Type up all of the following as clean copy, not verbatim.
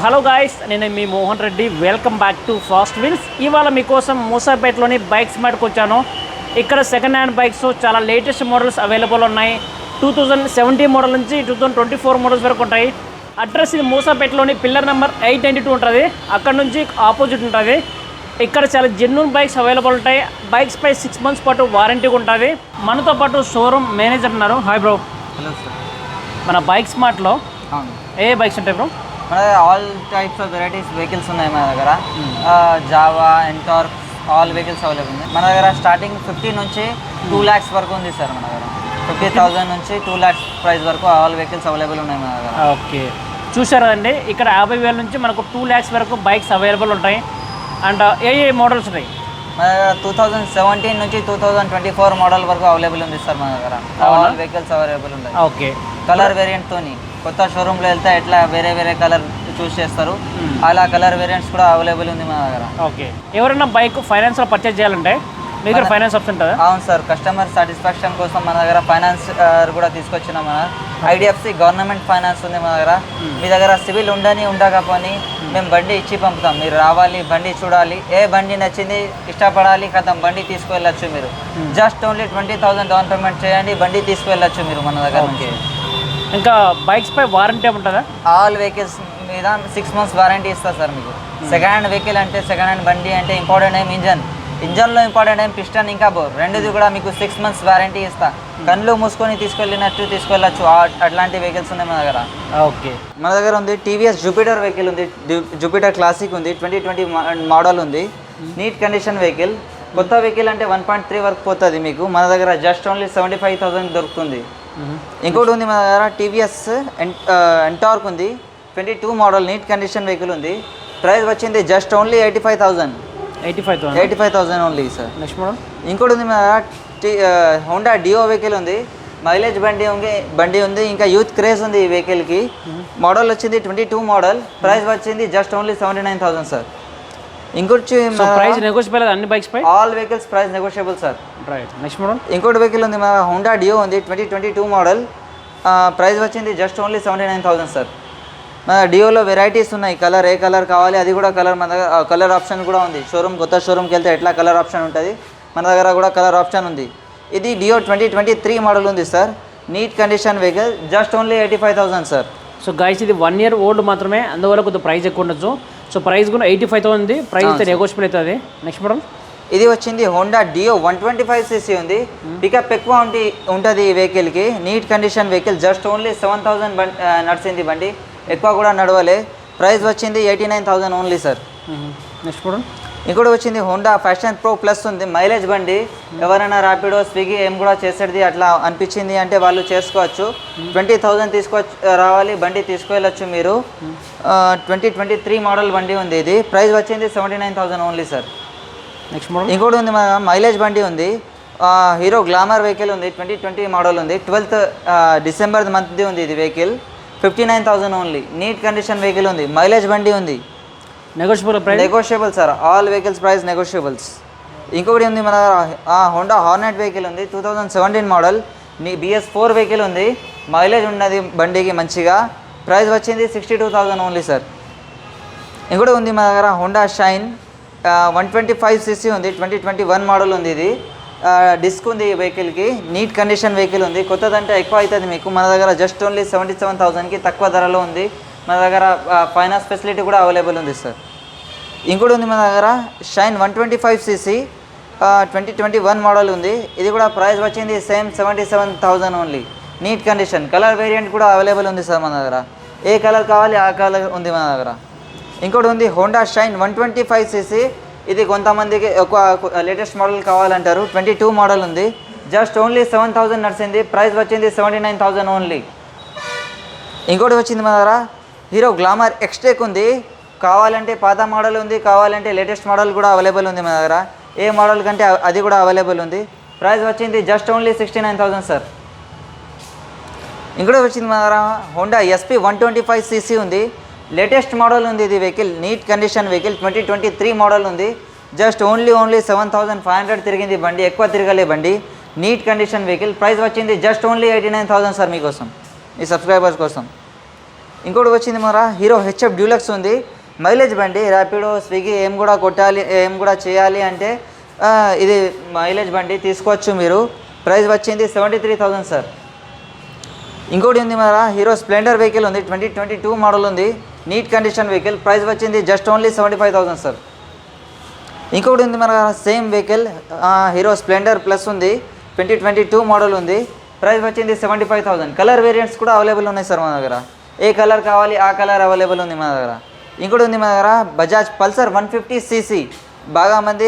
Hello guys, నేను మీ Mohan Reddy. Welcome back to Fast Wheels. ఇవాళ మీకోసం మూసాపేటలోని బైక్స్ మార్ట్కి వచ్చాను. ఇక్కడ సెకండ్ హ్యాండ్ బైక్స్ చాలా లేటెస్ట్ మోడల్స్ అవైలబుల్ ఉన్నాయి. 2017 మోడల్ నుంచి 2024 మోడల్స్ వరకు ఉంటాయి. అడ్రస్ ఇది మూసాపేటలోని పిల్లర్ నెంబర్ 892 ఉంటుంది. అక్కడ నుంచి ఆపోజిట్ ఉంటుంది. ఇక్కడ చాలా జెన్యూన్ బైక్స్ అవైలబుల్ ఉంటాయి. బైక్స్ పై 6 months పాటు వారంటీ ఉంటుంది. మనతో పాటు షోరూమ్ మేనేజర్ ఉన్నారు. Hi bro. Hello sir. మన బైక్స్ మార్ట్లో ఏ బైక్స్ ఉంటాయి బ్రో? మన దగ్గర all types of varieties vehicles ఉన్నాయి. మన దగ్గర Java, NTorq, all vehicles available ఉంది. మన దగ్గర స్టార్టింగ్ 50 నుంచి 2 lakhs వరకు ఉంది సార్. మన దగ్గర 50,000 నుంచి 2 lakhs ప్రైస్ వరకు ఆల్ వెహికల్స్ అవైలబుల్ ఉన్నాయి మన దగ్గర. ఓకే, చూసారు కదండి. ఇక్కడ 50,000 నుంచి మనకు 2 lakhs వరకు బైక్స్ అవైలబుల్ ఉంటాయి. అండ్ ఏ మోడల్స్ ఉంటాయి? మన దగ్గర 2017 నుంచి 2024 మోడల్ వరకు అవైలబుల్ ఉంది సార్. మన దగ్గర ఆల్ వెహికల్స్ అవైలబుల్ ఉన్నాయి. ఓకే, కలర్ వేరియంట్తోని కొత్త షోరూమ్లో వెళ్తే ఎట్లా వేరే వేరే కలర్ చూస్ చేస్తారు, అలా కలర్ వేరియంట్స్ కూడా అవైలబుల్ ఉంది మన దగ్గర. ఓకే, ఎవరైనా బైక్ ఫైనాన్స్లో పర్చేజ్ చేయాలంటే మీ దగ్గర ఫైనాన్స్ ఆప్షన్ ఉంటుందా? అవును సార్, కస్టమర్ సాటిస్ఫాక్షన్ కోసం మన దగ్గర ఫైనాన్స్ కూడా తీసుకొచ్చినాం. మన ఐడిఎఫ్సి గవర్నమెంట్ ఫైనాన్స్ ఉంది మన దగ్గర. మీ దగ్గర సివిల్ ఉండకపోని మేము బండి ఇచ్చి పంపుతాం. మీరు రావాలి, బండి చూడాలి, ఏ బండి నచ్చింది ఇష్టపడాలి, కథం బండి తీసుకువెళ్ళచ్చు. మీరు జస్ట్ ఓన్లీ 20,000 డౌన్ పేమెంట్ చేయండి, బండి తీసుకువెళ్ళచ్చు మీరు మన దగ్గర నుంచి. ఇంకా బైక్స్ పై వారంటీ ఉంటుందా? ఆల్ వెహికల్స్ మీద 6 months వారంటీ ఇస్తారు సార్ మీకు. సెకండ్ హ్యాండ్ వెహికల్ అంటే, సెకండ్ హ్యాండ్ బండి అంటే ఇంపార్టెంట్ ఏం ఇంజన్లో ఇంపార్టెంట్ ఏం పిస్టన్, ఇంకా బోర్ రెండుది కూడా మీకు 6 months వారంటీ ఇస్తా. కళ్ళు మూసుకొని తీసుకెళ్ళినట్టు తీసుకెళ్ళచ్చు. అట్లాంటి వెహికల్స్ ఉన్నాయి మన దగ్గర. ఓకే, మన దగ్గర ఉంది టీవీఎస్ జూపిటర్ వెహికల్ ఉంది. జూపిటర్ క్లాసిక్ ఉంది. 2020 మోడల్ ఉంది. Neat condition vehicle. కొత్త వెహికల్ అంటే 1.3 వరకు పోతుంది మీకు. మన దగ్గర జస్ట్ ఓన్లీ 75,000 దొరుకుతుంది. ఇంకోటి ఉంది మన దగ్గర టీవీఎస్ ఎంటార్క్ ఉంది. 22 మోడల్ నీట్ కండిషన్ వెహికల్ ఉంది. ప్రైస్ వచ్చింది just only 85,000 only sir. Next model ఇంకోటి ఉంది మన దగ్గర హోండా డియో వెహికల్ ఉంది. మైలేజ్ బండి ఉంది. ఇంకా యూత్ క్రేజ్ ఉంది ఈ వెహికల్కి. మోడల్ వచ్చింది 22 మోడల్. ప్రైస్ వచ్చింది జస్ట్ ఓన్లీ 79,000 సార్. ఇంకోటి ప్రైస్ నెగోషియబుల్ అన్ని బైక్స్ పై, all vehicles price negotiable sir. Right, next model. ఇంకోటి వెహికల్ ఉంది మన హోండా డియో ఉంది. 2022 మోడల్. ప్రైస్ వచ్చింది జస్ట్ ఓన్లీ 79,000 సార్. మన డియోలో వెరైటీస్ ఉన్నాయి. కలర్ ఏ కలర్ కావాలి అది కూడా కలర్ మన దగ్గర కలర్ ఆప్షన్ కూడా ఉంది. కొత్త షోరూమ్కి వెళ్తే ఎట్లా కలర్ ఆప్షన్ ఉంటుంది, మన దగ్గర కూడా కలర్ ఆప్షన్ ఉంది. ఇది డియో 2023 మోడల్ ఉంది sir. Neat condition vehicle just only 85,000 sir. So guys, ఇది 1 year ఓల్డ్ మాత్రమే, అందువల్ల కొద్దిగా ప్రైస్ ఎక్కువ ఉండొచ్చు. సో ప్రైస్ కూడా 85,000 ఉంది. ప్రైస్ అయితే నెగోషియబుల్ అవుతుంది. Next model. ఇది వచ్చింది హోండా డియో 125cc ఉంది. పికప్ ఎక్కువ ఉంటుంది ఈ వెహికల్కి. Neat condition vehicle. Just only 7,000 నడిచింది బండి, ఎక్కువ కూడా నడవలే. ప్రైస్ వచ్చింది 89,000 ఓన్లీ సార్. Next model. ఇంకోటి వచ్చింది హోండా ఫ్యాషన్ ప్రో ప్లస్ ఉంది. మైలేజ్ బండి. ఎవరైనా ర్యాపిడో, స్విగ్గీ ఏం కూడా చేసేది అట్లా అనిపించింది అంటే వాళ్ళు చేసుకోవచ్చు. 20,000 రావాలి, బండి తీసుకువెళ్ళచ్చు మీరు. 2023 మోడల్ బండి ఉంది. ఇది ప్రైస్ వచ్చింది 79,000 ఓన్లీ సార్. Next model. ఇంకోటి ఉంది మన మైలేజ్ బండి ఉంది. హీరో గ్లామర్ వెహికల్ ఉంది. 2020 మోడల్ ఉంది. 12th December మంత్ది ఉంది ఇది vehicle. 59,000 only. Neat condition vehicle ఉంది. మైలేజ్ బండి ఉంది. Negotiable sir. All vehicles price negotiables. ఇంకొకటి ఉంది మన హోండా హార్నెట్ వెహికల్ ఉంది. 2017 మోడల్. BS4 వెహికల్ ఉంది. మైలేజ్ ఉన్నది బండికి మంచిగా. ప్రైస్ వచ్చింది 62,000 ఓన్లీ సార్. ఇంకోటి ఉంది మన దగ్గర హోండా షైన్ 125cc ఉంది. 2021 మోడల్ ఉంది. ఇది డిస్క్ ఉంది ఈ వెహికల్కి. నీట్ కండిషన్ వెహికల్ ఉంది. కొత్తదంటే ఎక్కువ అవుతుంది మీకు. మన దగ్గర జస్ట్ ఓన్లీ 77,000కి తక్కువ ధరలో ఉంది. మన దగ్గర ఫైనాన్స్ ఫెసిలిటీ కూడా అవైలబుల్ ఉంది సార్. ఇంకోటి ఉంది మన దగ్గర షైన్ 125cc 2021 మోడల్ ఉంది. ఇది కూడా ప్రైస్ వచ్చింది same 77,000 only. Neat condition. Colour variant కూడా అవైలబుల్ ఉంది సార్ మన దగ్గర. ఏ కలర్ కావాలి ఆ కలర్ ఉంది మన దగ్గర. ఇంకోటి ఉంది హోండా షైన్ 125cc. ఇది కొంతమందికి ఒక లేటెస్ట్ మోడల్ కావాలంటారు. 22 మోడల్ ఉంది. జస్ట్ ఓన్లీ 7,000 నడిచింది. ప్రైస్ వచ్చింది 79,000 ఓన్లీ. ఇంకోటి వచ్చింది మన దగ్గర హీరో గ్లామర్ ఎక్స్టెక్ ఉంది. కావాలంటే పాత మోడల్ ఉంది, కావాలంటే లేటెస్ట్ మోడల్ కూడా అవైలబుల్ ఉంది మన దగ్గర. ఏ మోడల్ కంటే అది కూడా అవైలబుల్ ఉంది. ప్రైస్ వచ్చింది జస్ట్ ఓన్లీ 69,000 సార్. ఇంకోటి వచ్చింది మన దగ్గర హోండా SP 125cc ఉంది. లేటెస్ట్ మోడల్ ఉంది ఇది vehicle. Neat condition vehicle. 2023 model ఉంది. జస్ట్ ఓన్లీ 7,500 తిరిగింది బండి, ఎక్కువ తిరగలే బండి. Neat condition vehicle. ప్రైస్ వచ్చింది జస్ట్ ఓన్లీ 89,000 సార్ మీకోసం, మీ సబ్స్క్రైబర్స్ కోసం. ఇంకోటి వచ్చింది మన హీరో హెచ్ఎఫ్ డ్యూలక్స్ ఉంది. మైలేజ్ బండి, ర్యాపిడో, స్విగ్గీ ఏం కూడా కొట్టాలి, ఏం కూడా చేయాలి అంటే ఇది మైలేజ్ బండి తీసుకోవచ్చు మీరు. ప్రైస్ వచ్చింది 73,000 సార్. ఇంకోటి ఉంది మన హీరో స్ప్లెండర్ వెహికల్ ఉంది, 2022 మోడల్ ఉంది, నీట్ కండిషన్ వెహికల్. ప్రైస్ వచ్చింది జస్ట్ ఓన్లీ 75,000 సార్. ఇంకొకటి ఉంది మన same vehicle hero Splendor plus ఉంది, 2022 మోడల్ ఉంది. ప్రైస్ వచ్చింది 75,000. కలర్ వేరియంట్స్ కూడా అవైలబుల్ ఉన్నాయి సార్ మన దగ్గర. ఏ కలర్ కావాలి ఆ కలర్ అవైలబుల్ ఉంది మన దగ్గర. ఇంకోటి ఉంది మన దగ్గర బజాజ్ పల్సర్ 150cc. బాగా మంది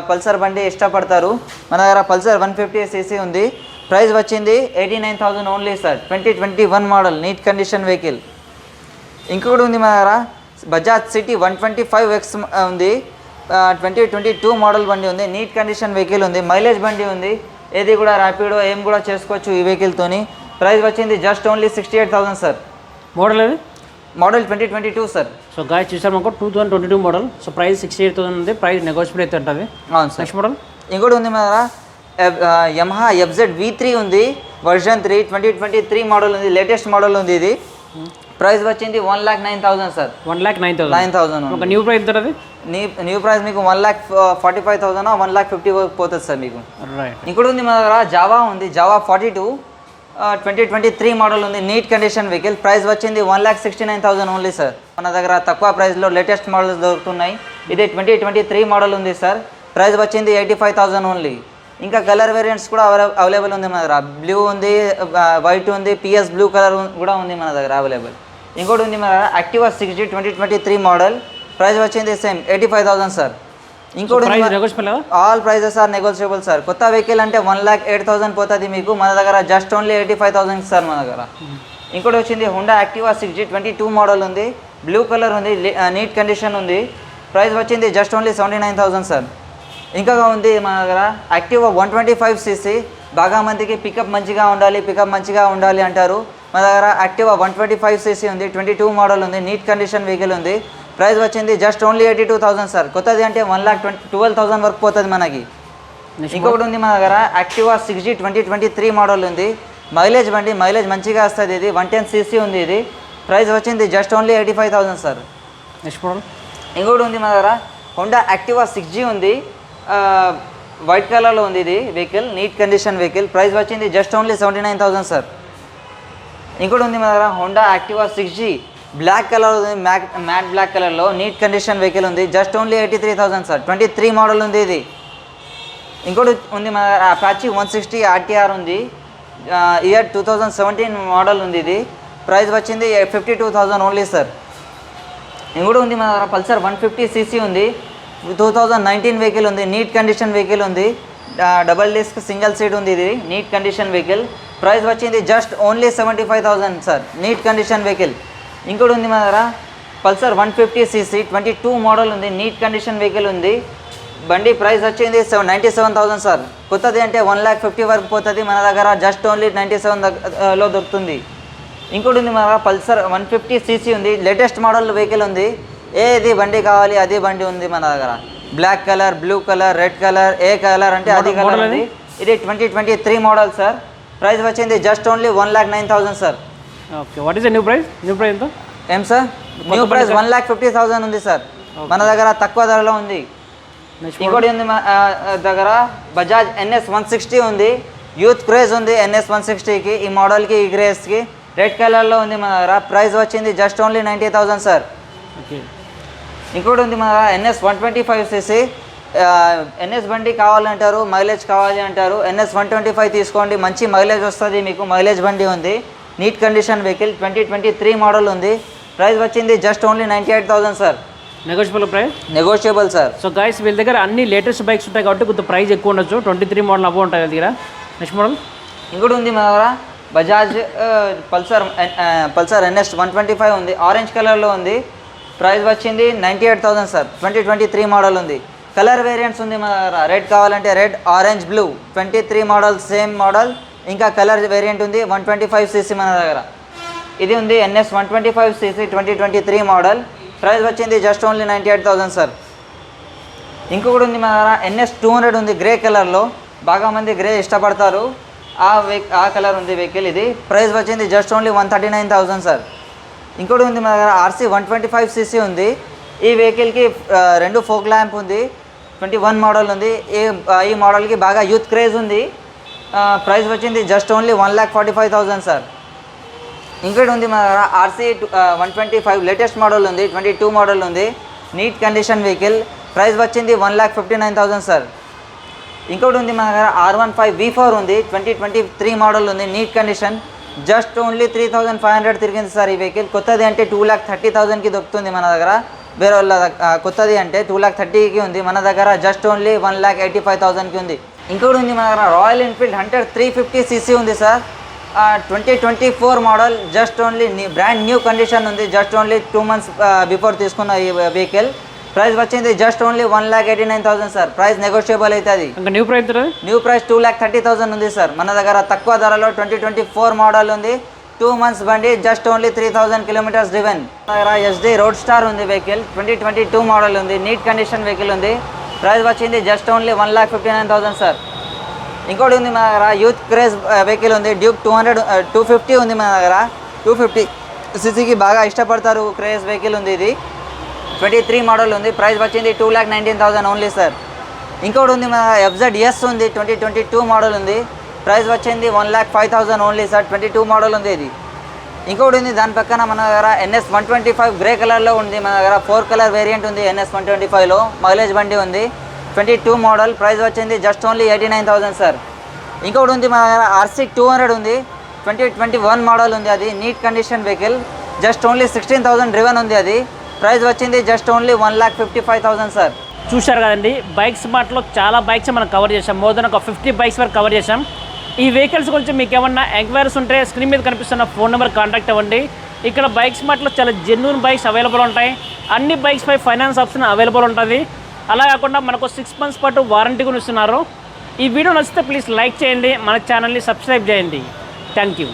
పల్సర్ బండి ఇష్టపడతారు. మన దగ్గర పల్సర్ 150cc ఉంది. ప్రైస్ వచ్చింది 89,000 only sir. 2021 model, neat condition vehicle. ఇంకొకటి ఉంది మన దగ్గర బజాజ్ సిటీ 125X ఉంది, 2022 మోడల్ బండి ఉంది, నీట్ కండిషన్ వెహికల్ ఉంది, మైలేజ్ బండి ఉంది. ఏది కూడా ర్యాపిడో ఏం కూడా చేసుకోవచ్చు ఈ వెహికల్తోని. ప్రైస్ వచ్చింది జస్ట్ ఓన్లీ 68,000 సార్. మోడల్ అది మోడల్ 2022 సార్. సో గాయస్ చూసారు మనకు 2022 మోడల్. సో ప్రైస్ 68,000 ఉంది. ప్రైస్ నెగోషియబుల్ అయితే ఉంటుంది. అవును సార్. నెక్స్ట్ మోడల్ ఇంకోటి ఉంది మన యమహా FZ V3 ఉంది, వర్జన్ 3, 2023 మోడల్ ఉంది, లేటెస్ట్ మోడల్ ఉంది ఇది. ప్రైస్ వచ్చింది 1,09,000 సార్. 1,09,000. ఒక న్యూ ప్రైస్ ఉంటుంది. న్యూ ప్రైస్ మీకు 1,45,000 1,50,000 వరకు పోతుంది సార్ మీకు. రైట్. ఇంకోటి ఉంది మన దగ్గర జావా ఉంది, జావా 42, 2023 మోడల్ ఉంది, నీట్ కండిషన్ వెహికల్. ప్రైస్ వచ్చింది 1,69,000 ఓన్లీ సార్. మన దగ్గర తక్కువ ప్రైస్లో లేటెస్ట్ మోడల్స్ దొరుకుతున్నాయి. ఇది 2023 మోడల్ ఉంది సార్. ప్రైస్ వచ్చింది 85,000 ఓన్లీ. ఇంకా కలర్ వేరియంట్స్ కూడా అవైలబుల్ ఉంది మన దగ్గర. బ్లూ ఉంది, వైట్ ఉంది, PS బ్లూ కలర్ కూడా ఉంది మన దగ్గర అవైలబుల్. ఇంకోటి ఉంది మన దగ్గర యాక్టివా 6G 2023 మోడల్. ప్రైస్ వచ్చింది సేమ్ 85,000 సార్. ఇంకోటి all prices are negotiable sir. కొత్త వెహికల్ అంటే 1,08,000 పోతుంది మీకు. మన దగ్గర జస్ట్ ఓన్లీ 85,000 సార్ మన దగ్గర. ఇంకోటి వచ్చింది హోండా యాక్టివా 6G 22 మోడల్ ఉంది, బ్లూ కలర్ ఉంది, నీట్ కండిషన్ ఉంది. ప్రైస్ వచ్చింది జస్ట్ ఓన్లీ 79,000 సార్. ఇంకా ఉంది మన దగ్గర యాక్టివా 125cc. బాగా మందికి పికప్ మంచిగా ఉండాలి అంటారు. మన దగ్గర యాక్టివా 125cc ఉంది, 22 మోడల్ ఉంది, నీట్ కండిషన్ వెహికల్ ఉంది. ప్రైస్ వచ్చింది జస్ట్ ఓన్లీ 82,000 సార్. కొత్తది అంటే 1,12,000 వరకు పోతుంది మనకి. ఇంకొకటి ఉంది మన దగ్గర యాక్టివా 6G 2023 మోడల్ ఉంది, మైలేజ్ బండి, మైలేజ్ మంచిగా వస్తుంది. ఇది 110cc ఉంది. ఇది ప్రైస్ వచ్చింది just only 85,000 sir. Next model ఇంకోటి ఉంది మన దగ్గర హోండా యాక్టివా 6G ఉంది, వైట్ కలర్లో ఉంది ఇది vehicle, neat condition vehicle. Price వచ్చింది జస్ట్ ఓన్లీ 79,000 సార్. ఇంకోటి ఉంది మన దగ్గర Honda Activa 6G black colour ఉంది, మ్యాట్ బ్లాక్ కలర్లో, నీట్ కండిషన్ వెహికల్ ఉంది, జస్ట్ ఓన్లీ 83,000 సార్. 23 మోడల్ ఉంది ఇది. ఇంకోటి ఉంది మన అపాచీ 160 RTR ఉంది, ఇయర్ 2017 మోడల్ ఉంది ఇది. ప్రైస్ వచ్చింది 52,000 ఓన్లీ సార్. ఇంకోటి ఉంది మన దగ్గర పల్సర్ 150cc ఉంది, 2019 వెహికల్ ఉంది, నీట్ కండిషన్ వెహికల్ ఉంది, డబల్ డిస్క్ సింగిల్ సీట్ ఉంది. ఇది నీట్ కండిషన్ వెహికల్. ప్రైస్ వచ్చింది just only 75,000 sir. Neat condition vehicle. ఇంకోటి ఉంది మన దగ్గర పల్సర్ 150cc 22 మోడల్ ఉంది, నీట్ కండిషన్ వెహికల్ ఉంది. బండి ప్రైస్ వచ్చింది 97,000 సార్. కొత్తది అంటే 1,50,000 వరకు పోతుంది. మన దగ్గర జస్ట్ ఓన్లీ 97లో దొరుకుతుంది. ఇంకోటి ఉంది మన దగ్గర పల్సర్ 150cc ఉంది, లేటెస్ట్ మోడల్ వెహికల్ ఉంది. ఏది బండి కావాలి అది బండి ఉంది మన దగ్గర. Black colour, blue colour, red colour, ఏ కలర్ అంటే అది కలర్ ఉంది. ఇది 2023 మోడల్ సార్. ప్రైస్ వచ్చింది just only 1,09,000 sir. Okay, what is the new price? New price ఎంత? ఏం సార్? న్యూ ప్రైస్ 1,50,000 ఉంది సార్. మన దగ్గర తక్కువ ధరలో ఉంది. ఇంకోటి ఉంది మన దగ్గర బజాజ్ NS 160 ఉంది, యూత్ క్రేజ్ ఉంది NS 160కి, ఈ మోడల్కి, ఈ క్రేజ్కి. రెడ్ కలర్లో ఉంది మన దగ్గర. ప్రైస్ వచ్చింది జస్ట్ ఓన్లీ 90,000 సార్. ఓకే. ఇంకోటి ఉంది మన NS 125cc. NS బండి కావాలంటారు, మైలేజ్ కావాలి అంటారు. NS 125 తీసుకోండి, మంచి మైలేజ్ వస్తుంది మీకు. మైలేజ్ బండి ఉంది, నీట్ కండిషన్ వెహికల్, 2023 మోడల్ ఉంది. ప్రైస్ వచ్చింది just only 98,000 sir. Negotiable price? Negotiable sir. So guys వీళ్ళ దగ్గర అన్ని లేటెస్ట్ బైక్స్ ఉంటాయి కాబట్టి కొంత ప్రైస్ ఎక్కువ ఉండొచ్చు. 23 మోడల్ అవ్వ ఉంటాయి దగ్గర. నెక్స్ట్ మోడల్ ఇంకోటి ఉంది మన దగ్గర బజాజ్ పల్సర్ NS 125 ఉంది, ఆరెంజ్ కలర్లో ఉంది. ప్రైస్ వచ్చింది 98,000 సార్. 2023 మోడల్ ఉంది. కలర్ వేరియంట్స్ ఉంది మన దగ్గర. రెడ్ కావాలంటే red, orange, blue. 23 model same model. ఇంకా కలర్ వేరియంట్ ఉంది 125cc మన దగ్గర. ఇది ఉంది NS 125cc 2023 మోడల్. ప్రైస్ వచ్చింది జస్ట్ ఓన్లీ 98,000 సార్. ఇంకొకటి ఉంది మన దగ్గర NS 200 ఉంది, గ్రే కలర్లో. బాగా మంది గ్రే ఇష్టపడతారు. ఆ కలర్ ఉంది వెహికల్. ఇది ప్రైస్ వచ్చింది జస్ట్ ఓన్లీ 139,000 సార్. ఇంకోటి ఉంది మన దగ్గర ఆర్సీ 125cc ఉంది. ఈ వెహికల్కి 2 ఫోక్ ల్యాంప్ ఉంది. 21 మోడల్ ఉంది. ఈ మోడల్కి బాగా యూత్ క్రేజ్ ఉంది. ప్రైస్ వచ్చింది జస్ట్ ఓన్లీ 1,45,000 సార్. ఇంకోటి ఉంది మన దగ్గర ఆర్సీ 125 లేటెస్ట్ మోడల్ ఉంది. 22 మోడల్ ఉంది. Neat condition vehicle. ప్రైస్ వచ్చింది 1,59,000 సార్. ఇంకోటి ఉంది మన దగ్గర R15 V4 ఉంది. 2023 మోడల్ ఉంది. Neat condition. జస్ట్ ఓన్లీ 3,500 తిరిగింది సార్ ఈ వెహికల్. కొత్తది అంటే 2,30,000కి దొరుకుతుంది మన దగ్గర. వేరే వాళ్ళ కొత్తది అంటే 2,30,000కి ఉంది. మన దగ్గర జస్ట్ ఓన్లీ 1,85,000కి ఉంది. ఇంకోటి ఉంది మన దగ్గర రాయల్ ఎన్ఫీల్డ్ హంటర్ 350cc ఉంది sir. 2024 model. Just only brand new condition ఉంది. జస్ట్ ఓన్లీ 2 months బిఫోర్ తీసుకున్న ఈ వెహికల్. ప్రైస్ వచ్చింది just only 1,89,000 sir. Price negotiable అవుతుంది. న్యూ ప్రైస్ 2,30,000 ఉంది సార్. మన దగ్గర తక్కువ ధరలో 2024 మోడల్ ఉంది. 2 months బండి. Just only 3,000 kilometers driven. మన దగ్గర SD రోడ్ స్టార్ ఉంది వెహికల్. 2022 మోడల్ ఉంది. నీట్ కండిషన్ వెహికల్ ఉంది. ప్రైస్ వచ్చింది జస్ట్ ఓన్లీ 1,59,000 సార్. ఇంకోటి ఉంది మన దగ్గర యూత్ క్రేజ్ వెహికల్ ఉంది. డ్యూక్ 250 ఉంది మన దగ్గర. 250cc బాగా ఇష్టపడతారు క్రేజ్ వెహికల్ ఉంది. ఇది 23 మోడల్ ఉంది. ప్రైస్ వచ్చింది 2,19,000 ఓన్లీ సార్. ఇంకోటి ఉంది మన FZS ఉంది. 2022 మోడల్ ఉంది. ప్రైస్ వచ్చింది 1,05,000 ఓన్లీ సార్. 22 మోడల్ ఉంది ఇది. ఇంకోటి ఉంది దాని పక్కన మన దగ్గర NS 125 గ్రే కలర్లో ఉంది. మన దగ్గర 4 కలర్ వేరియంట్ ఉంది. NS 125లో మైలేజ్ బండి ఉంది. 22 మోడల్. ప్రైస్ వచ్చింది జస్ట్ ఓన్లీ 89,000 సార్. ఇంకోటి ఉంది మన దగ్గర RC 200 ఉంది. 2021 మోడల్ ఉంది. అది neat condition vehicle. Just only 16,000 driven ఉంది. అది ప్రైస్ వచ్చింది జస్ట్ ఓన్లీ 1,55,000 సార్. చూశారు కదండి, బైక్ స్మార్ట్లో చాలా బైక్స్ మనం కవర్ చేసాం. మోర్ దెన్ ఒక 50 బైక్స్ వరకు కవర్ చేసాం. ఈ వెహికల్స్ గురించి మీకు ఏమన్నా ఎంక్వైరీస్ ఉంటే స్క్రీన్ మీద కనిపిస్తున్న ఫోన్ నెంబర్ కాంటాక్ట్ అవ్వండి. ఇక్కడ బైక్ స్మార్ట్లో చాలా జెన్యూన్ బైక్స్ అవైలబుల్ ఉంటాయి. అన్ని బైక్స్పై ఫైనాన్స్ ఆప్షన్ అవైలబుల్ ఉంటుంది. అలా కాకుండా మనకు 6 months పాటు వారంటీ కూడా ఇస్తున్నారు. ఈ వీడియో నచ్చితే ప్లీజ్ లైక్ చేయండి. మన ఛానల్ని సబ్స్క్రైబ్ చేయండి. Thank you.